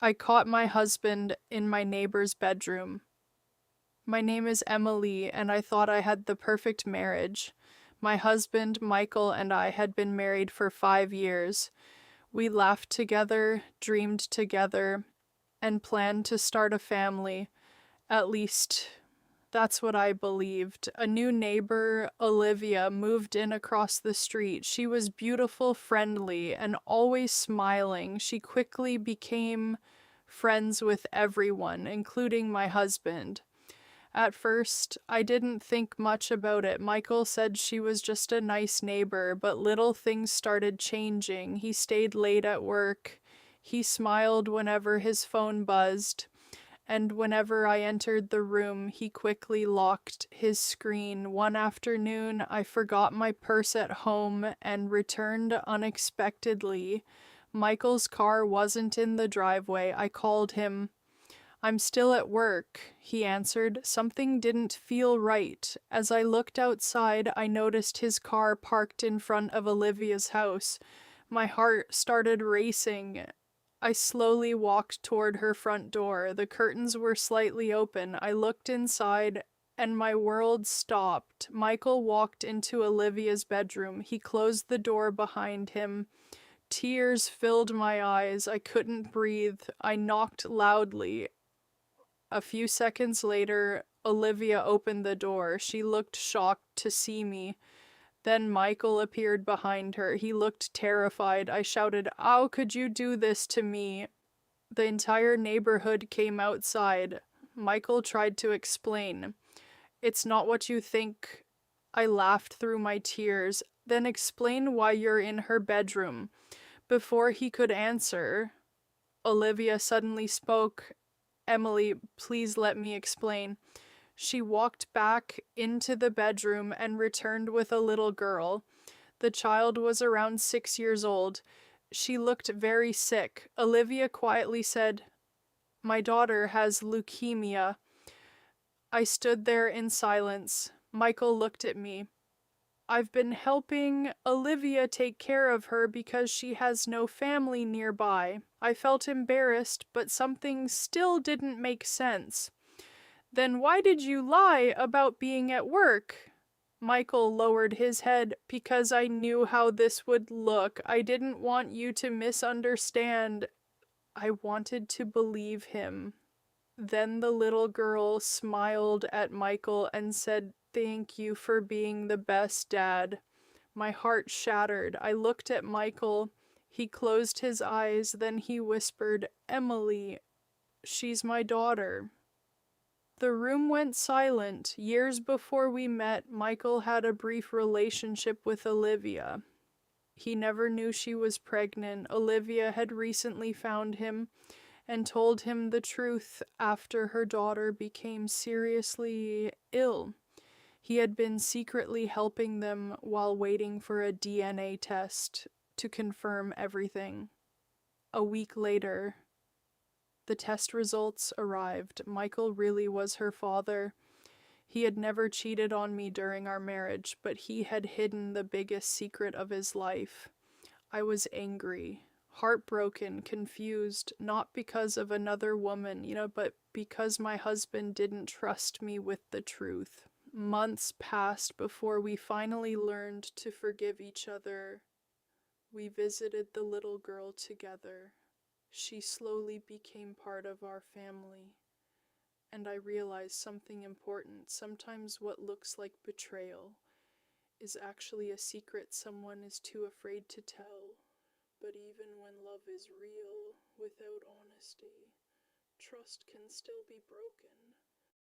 I caught my husband in my neighbor's bedroom. My name is Emily, and I thought I had the perfect marriage. My husband, Michael, and I had been married for 5 years. We laughed together, dreamed together, and planned to start a family. At least, that's what I believed. A new neighbor, Olivia, moved in across the street. She was beautiful, friendly, and always smiling. She quickly became friends with everyone, including my husband. At first, I didn't think much about it. Michael said she was just a nice neighbor, but little things started changing. He stayed late at work. He smiled whenever his phone buzzed, and whenever I entered the room, he quickly locked his screen. One afternoon, I forgot my purse at home and returned unexpectedly. Michael's car wasn't in the driveway. I called him. "I'm still at work," he answered. Something didn't feel right. As I looked outside, I noticed his car parked in front of Olivia's house. My heart started racing. I slowly walked toward her front door. The curtains were slightly open. I looked inside, and my world stopped. Michael walked into Olivia's bedroom. He closed the door behind him. Tears filled my eyes. I couldn't breathe. I knocked loudly. A few seconds later, Olivia opened the door. She looked shocked to see me. Then Michael appeared behind her. He looked terrified. I shouted, "How could you do this to me?" The entire neighborhood came outside. Michael tried to explain. "It's not what you think." I laughed through my tears. "Then explain why you're in her bedroom." Before he could answer, Olivia suddenly spoke. "Emily, please let me explain." She walked back into the bedroom and returned with a little girl. The child was around 6 years old. She looked very sick. Olivia quietly said, "My daughter has leukemia." I stood there in silence. Michael looked at me. "I've been helping Olivia take care of her because she has no family nearby." I felt embarrassed, but something still didn't make sense. "Then why did you lie about being at work?" Michael lowered his head. "Because I knew how this would look. I didn't want you to misunderstand." I wanted to believe him. Then the little girl smiled at Michael and said, "Thank you for being the best dad." My heart shattered. I looked at Michael. He closed his eyes, then he whispered, "Emily, she's my daughter." The room went silent. Years before we met, Michael had a brief relationship with Olivia. He never knew she was pregnant. Olivia had recently found him and told him the truth after her daughter became seriously ill. He had been secretly helping them while waiting for a DNA test to confirm everything. A week later, the test results arrived. Michael really was her father. He had never cheated on me during our marriage, but he had hidden the biggest secret of his life. I was angry, heartbroken, confused, not because of another woman, but because my husband didn't trust me with the truth. Months passed before we finally learned to forgive each other. We visited the little girl together. She slowly became part of our family. And I realized something important. Sometimes what looks like betrayal is actually a secret someone is too afraid to tell. But even when love is real, without honesty, trust can still be broken.